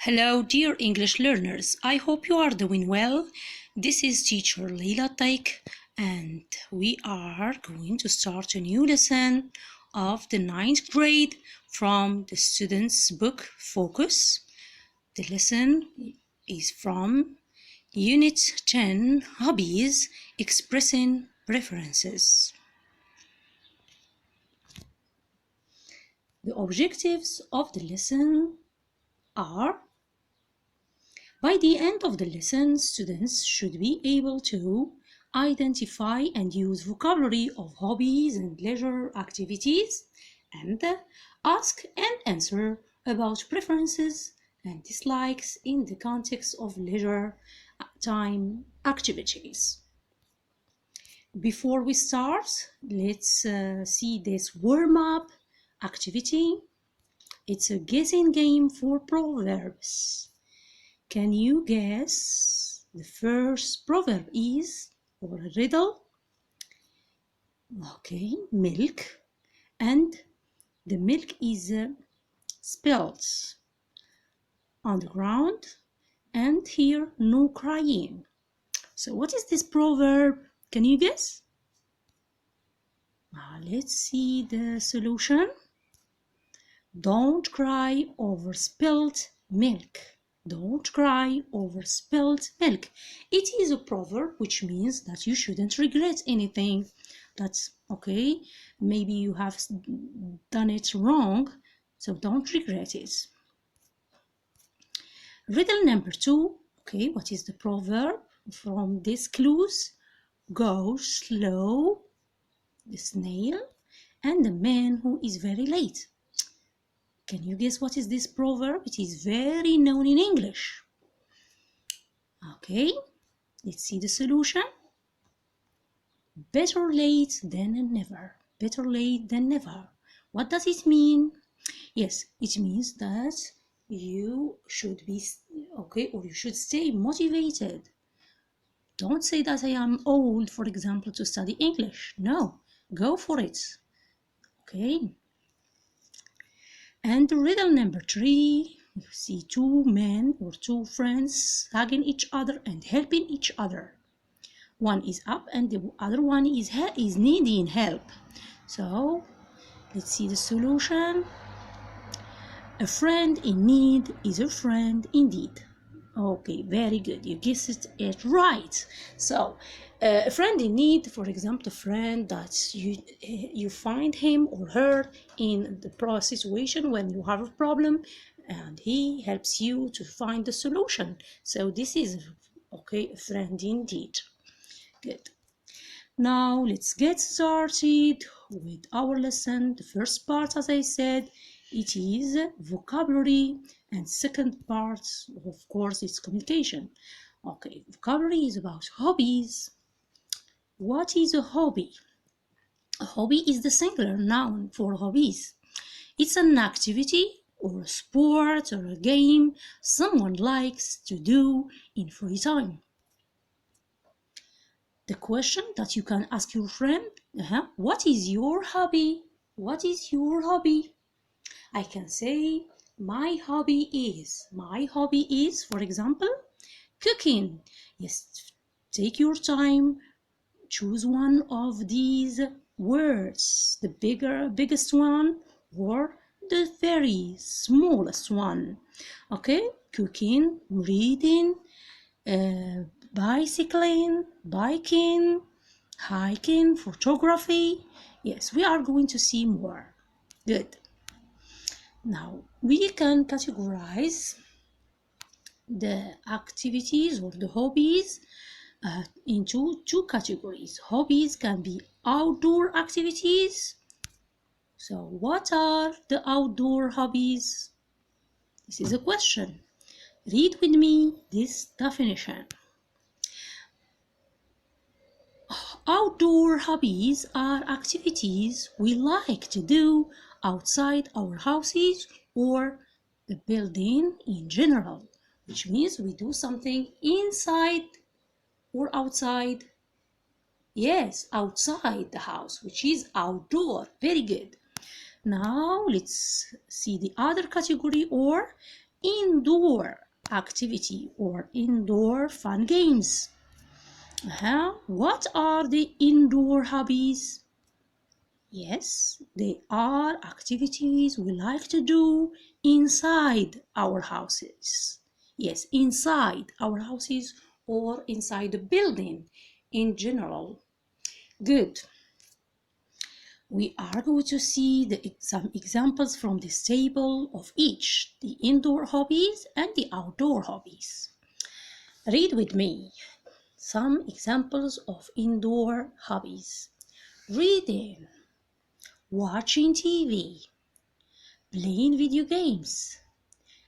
Hello, dear English learners. I hope you are doing well. This is teacher Leila Taik, and we are going to start a new lesson of the 9th grade from the students' book Focus. The lesson is from Unit 10, Hobbies, Expressing Preferences. The objectives of the lesson are: by the end of the lesson, students should be able to identify and use vocabulary of hobbies and leisure activities, and ask and answer about preferences and dislikes in the context of leisure time activities. Before we start, let's see this warm-up activity. It's a guessing game for proverbs. Can you guess the first proverb is, or a riddle? Okay, milk. And the milk is spilled on the ground, and here no crying. So what is this proverb? Can you guess? Let's see the solution. Don't cry over spilled milk. Don't cry over spilled milk. It is a proverb which means that you shouldn't regret anything. That's okay. Maybe you have done it wrong, so don't regret it. Riddle number 2. Okay, what is the proverb from these clues? Go slow, the snail, and the man who is very late. Can you guess what is this proverb? It is very known in English. Okay, let's see the solution. Better late than never. Better late than never. What does it mean? Yes, it means that you should be okay, or you should stay motivated. Don't say that I am old, for example, to study English. No, go for it. Okay. And riddle number 3, you see 2 men or 2 friends hugging each other and helping each other. One is up and the other one is needing help. So let's see the solution. A friend in need is a friend indeed. Okay, very good. You guessed it right. So a friend in need, for example, a friend that you find him or her in the situation when you have a problem, and he helps you to find the solution. So this is okay, a friend indeed. Good. Now let's get started with our lesson. The first part, as I said, it is vocabulary, and second part, of course, is communication. Okay, vocabulary is about hobbies. What is a hobby? A hobby is the singular noun for hobbies. It's an activity or a sport or a game someone likes to do in free time. The question that you can ask your friend, what is your hobby? What is your hobby? I can say my hobby is, for example, cooking. Yes, take your time, choose one of these words, the biggest one or the very smallest one. Okay, cooking, reading, biking, hiking, photography. Yes, we are going to see more. Good. Now we can categorize the activities or the hobbies into 2 categories. Hobbies can be outdoor activities. So what are the outdoor hobbies? This is a question. Read with me this definition. Outdoor hobbies are activities we like to do outside our houses or the building in general, which means we do something inside or outside. Yes, outside the house, which is outdoor. Very good. Now let's see the other category, or indoor activity or indoor fun games. What are the indoor hobbies? Yes, they are activities we like to do inside our houses. Yes, inside our houses or inside the building in general. Good. We are going to see some examples from this table of each, the indoor hobbies and the outdoor hobbies. Read with me some examples of indoor hobbies. Reading, watching TV, playing video games,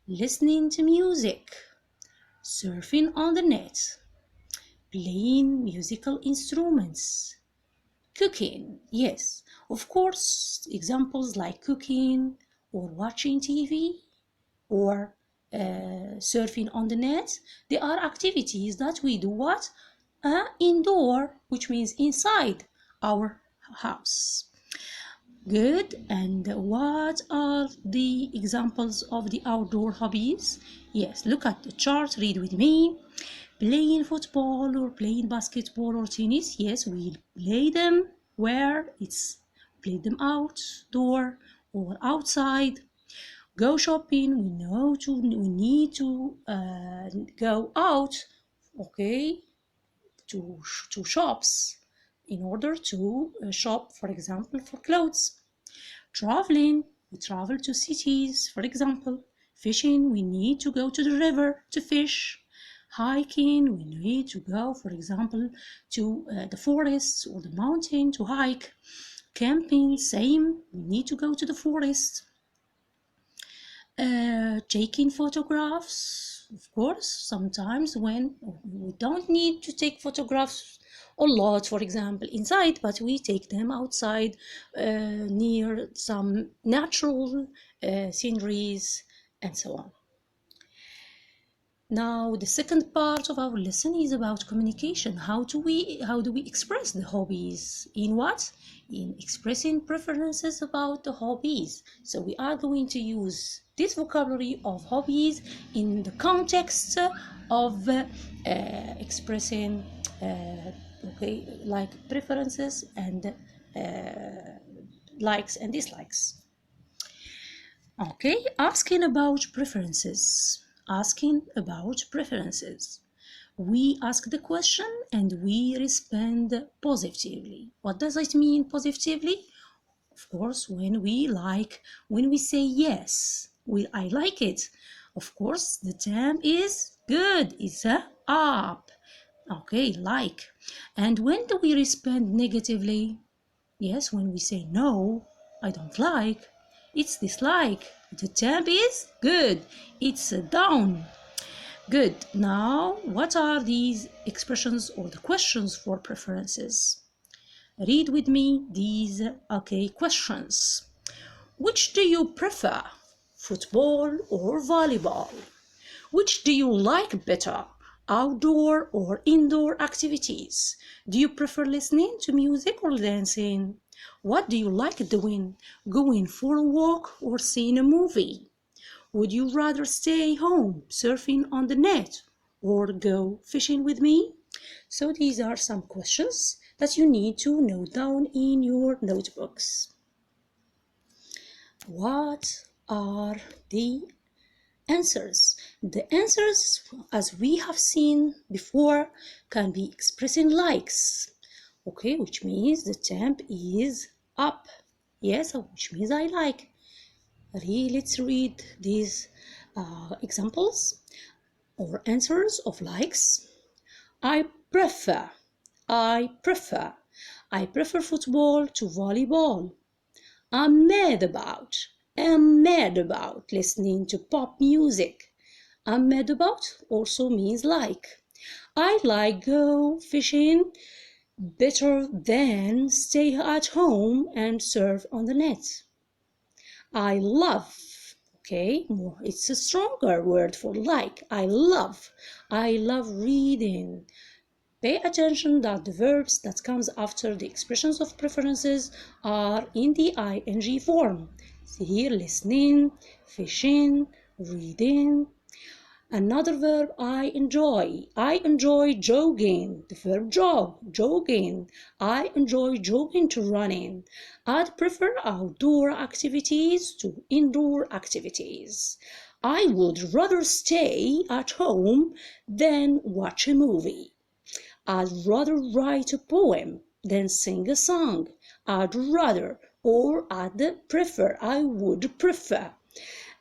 listening to music, surfing on the net, playing musical instruments, cooking. Yes, of course, examples like cooking or watching TV or surfing on the net, they are activities that we do what? Indoor, which means inside our house. Good. And what are the examples of the outdoor hobbies? Yes, look at the chart, read with me. Playing football or playing basketball or tennis, yes, we play them where it's play them outdoor or outside. Go shopping, we need to go out, okay, to shops in order to shop, for example, for clothes. Traveling, we travel to cities, for example. Fishing, we need to go to the river to fish. Hiking, we need to go, for example, to the forests or the mountain to hike. Camping, same, we need to go to the forest. Taking photographs, of course, sometimes when we don't need to take photographs a lot, for example, inside, but we take them outside near some natural sceneries and so on. Now, the second part of our lesson is about communication. How do we express the hobbies? In what? In expressing preferences about the hobbies. So we are going to use this vocabulary of hobbies in the context of expressing like preferences and likes and dislikes. Okay, asking about preferences. We ask the question and we respond positively. What does it mean positively? Of course, when we say yes, I like it. Of course, the temp is good, it's up. Okay, like. And when do we respond negatively? Yes, when we say no, I don't like, it's dislike. The temp is good, it's down. Good. Now, what are these expressions or the questions for preferences? Read with me these questions. Which do you prefer, football or volleyball? Which do you like better, outdoor or indoor activities? Do you prefer listening to music or dancing? What do you like doing, going for a walk or seeing a movie? Would you rather stay home surfing on the net or go fishing with me? So these are some questions that you need to note down in your notebooks. What are the answers? The answers, as we have seen before, can be expressed in likes, okay, which means the temp is up. Yes, which means I like. Let's read these examples or answers of likes. I prefer football to volleyball. I'm mad about listening to pop music. I'm mad about also means like. I like go fishing better than stay at home and surf on the net. I love, it's a stronger word for like. I love reading. Pay attention that the verbs that comes after the expressions of preferences are in the ing form. See here, listening, fishing, reading. Another verb, I enjoy. I enjoy jogging. The verb jog, jogging. I enjoy jogging to running. I'd prefer outdoor activities to indoor activities. I would rather stay at home than watch a movie. I'd rather write a poem than sing a song. I'd rather, or I'd prefer, I would prefer.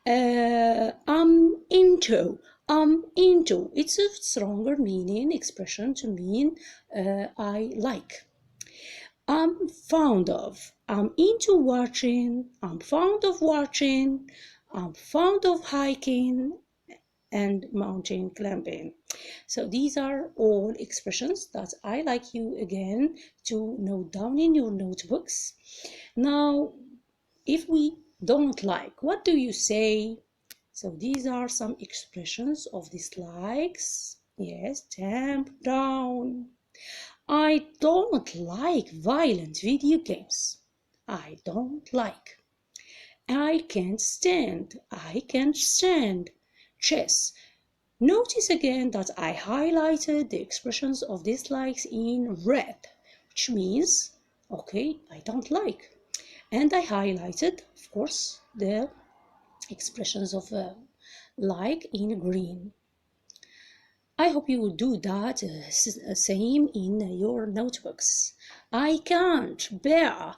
I'm into. I'm into. It's a stronger meaning expression to mean I like. I'm fond of. I'm into watching. I'm fond of watching. I'm fond of hiking and mountain climbing. So these are all expressions that I like you again to note down in your notebooks. Now, if we don't like, what do you say? So these are some expressions of dislikes. Yes, tamp down. I don't like violent video games. I don't like. I can't stand. I can't stand. Chess. Notice again that I highlighted the expressions of dislikes in red, which means, okay, I don't like. And I highlighted, of course, the expressions of like in green. I hope you will do that same in your notebooks. I can't bear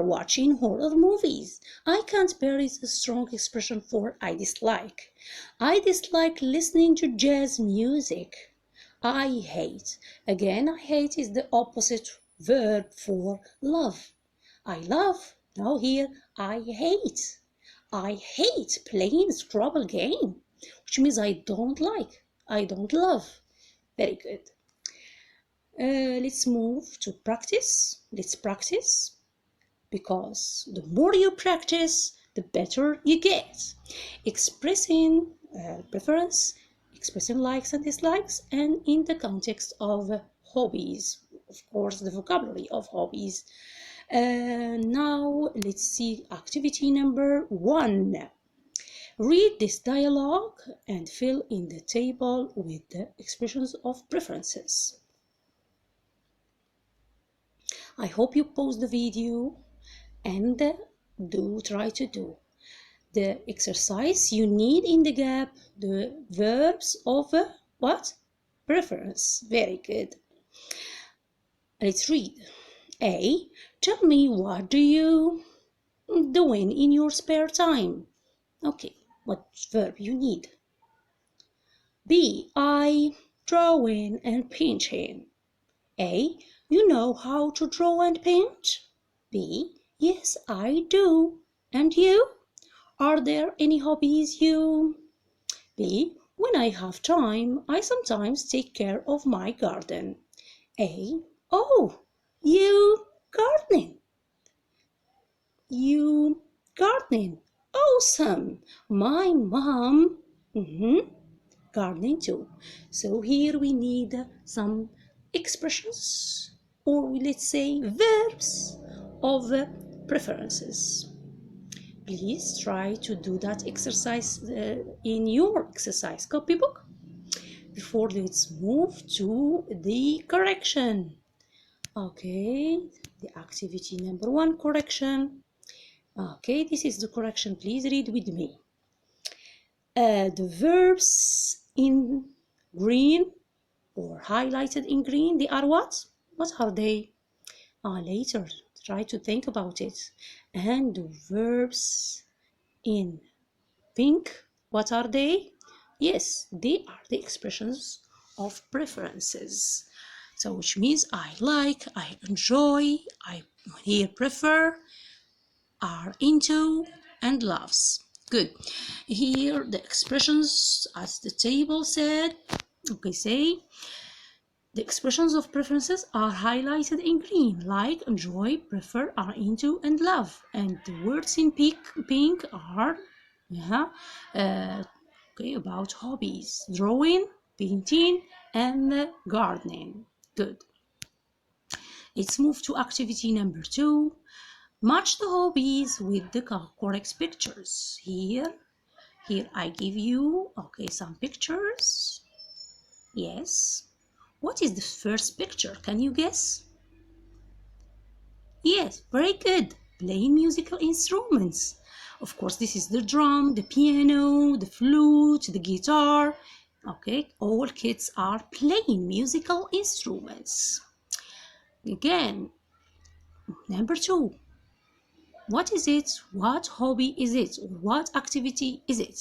watching horror movies. I can't bear is a strong expression for I dislike. I dislike listening to jazz music. I hate. Again, I hate is the opposite verb for love. I love. Now here, I hate. I hate playing Scrabble game, which means I don't like, I don't love. Very good. Let's move to practice. Let's practice, because the more you practice, the better you get. Expressing preference, expressing likes and dislikes, and in the context of hobbies, of course, the vocabulary of hobbies. Now let's see activity number 1. Read this dialogue and fill in the table with the expressions of preferences. I hope you pause the video and do try to do the exercise. You need in the gap the verbs of what? Preference. Very good. Let's read. A. Tell me, what do you doing in your spare time? Okay, what verb you need? B. I drawing and painting. A. You know how to draw and paint? B. Yes, I do. And you? Are there any hobbies you? B. When I have time, I sometimes take care of my garden. A. Oh, you gardening. You gardening. Awesome. My mom gardening too. So here we need some expressions, or let's say verbs of preferences. Please try to do that exercise in your exercise copybook. Before, let's move to the correction. Okay, the activity number 1 correction. Okay, this is the correction. Please read with me. The verbs in green or highlighted in green, they are what? What are they? Later, try to think about it. And the verbs in pink, what are they? Yes, they are the expressions of preferences. So which means I like, I enjoy, I here prefer, are into, and loves. Good. Here the expressions as the table said. Okay, say the expressions of preferences are highlighted in green, like, enjoy, prefer, are into, and love. And the words in pink are okay, about hobbies, drawing, painting, and gardening. Good. Let's move to activity number 2. Match the hobbies with the correct pictures. Here Here I give you, some pictures. Yes. What is the first picture? Can you guess? Yes, very good. Playing musical instruments. Of course, this is the drum, the piano, the flute, the guitar. All kids are playing musical instruments. Again, number 2. What is it? What hobby is it? What activity is it?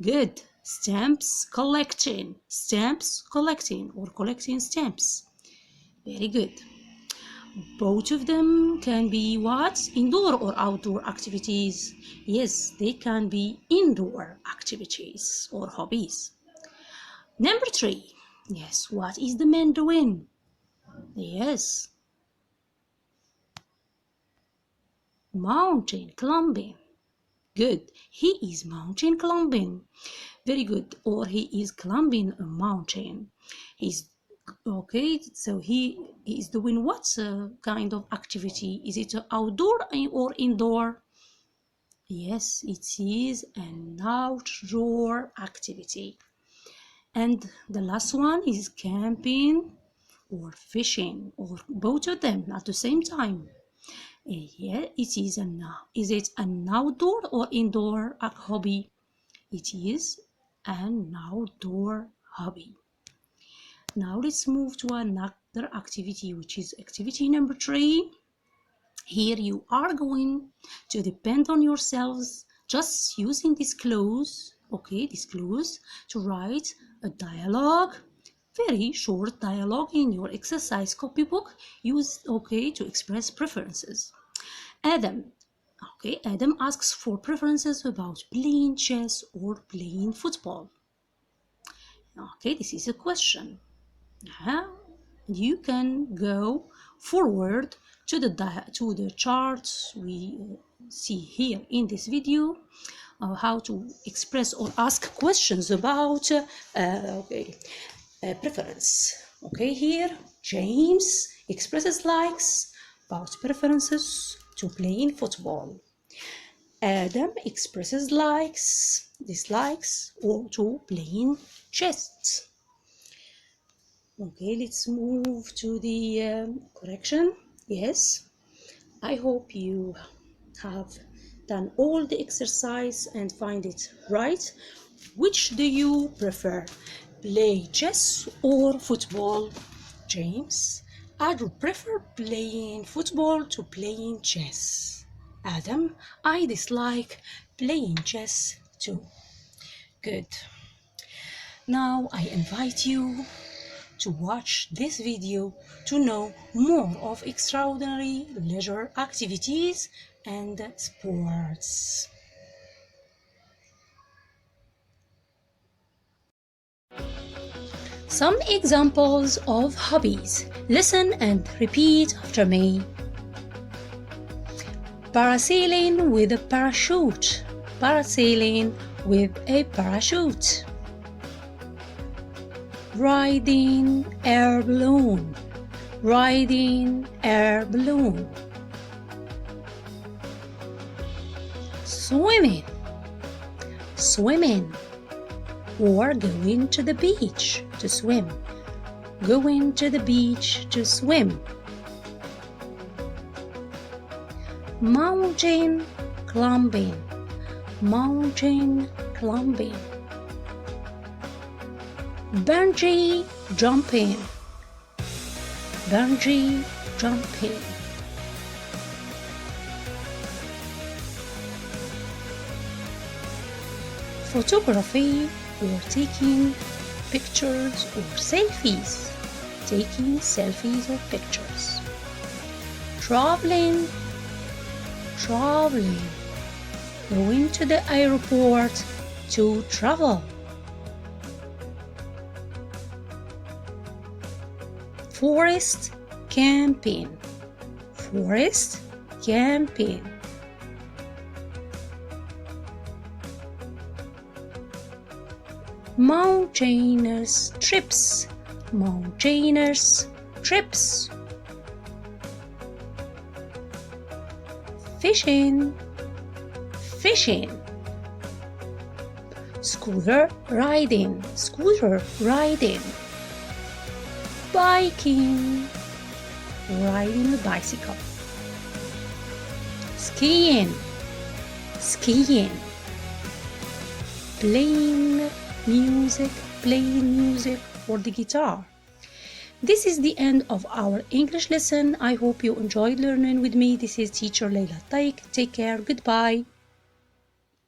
Good. Stamps collecting. Stamps collecting or collecting stamps. Very good. Both of them can be what? Indoor or outdoor activities? Yes, they can be indoor activities or hobbies. Number 3. Yes, what is the man doing? Yes. Mountain climbing. Good. He is mountain climbing. Very good. Or he is climbing a mountain. So he is doing what kind of activity? Is it outdoor or indoor? Yes, it is an outdoor activity. And the last one is camping or fishing, or both of them at the same time. Yeah, it is is it an outdoor or indoor hobby? It is an outdoor hobby. Now let's move to another activity, which is activity number 3. Here you are going to depend on yourselves, just using this clues, to write a dialogue, very short dialogue in your exercise copybook. Use to express preferences. Adam asks for preferences about playing chess or playing football. This is a question. You can go forward to the charts we see here in this video, how to express or ask questions about preference. Here James expresses likes about preferences to playing football. Adam expresses dislikes or to playing chess. Let's move to the correction. Yes, I hope you have done all the exercise and find it right. Which do you prefer, play chess or football? James: I do prefer playing football to playing chess. Adam: I dislike playing chess too. Good. Now I invite you to watch this video to know more of extraordinary leisure activities and sports. Some examples of hobbies. Listen and repeat after me. Parasailing with a parachute. Parasailing with a parachute. Riding air balloon. Riding air balloon. Swimming. Swimming. Or going to the beach to swim. Going to the beach to swim. Mountain climbing. Mountain climbing. Bungee jumping. Bungee jumping. Photography or taking pictures or selfies. Taking selfies or pictures. Traveling. Traveling. Going to the airport to travel. Forest camping. Forest camping. Mountaineers trips. Mountaineers trips. Fishing. Fishing. Scooter riding, scooter riding. Biking, riding a bicycle. Skiing, skiing. Playing music for the guitar. This is the end of our English lesson. I hope you enjoyed learning with me. This is teacher Leila Taik. Take care. Goodbye.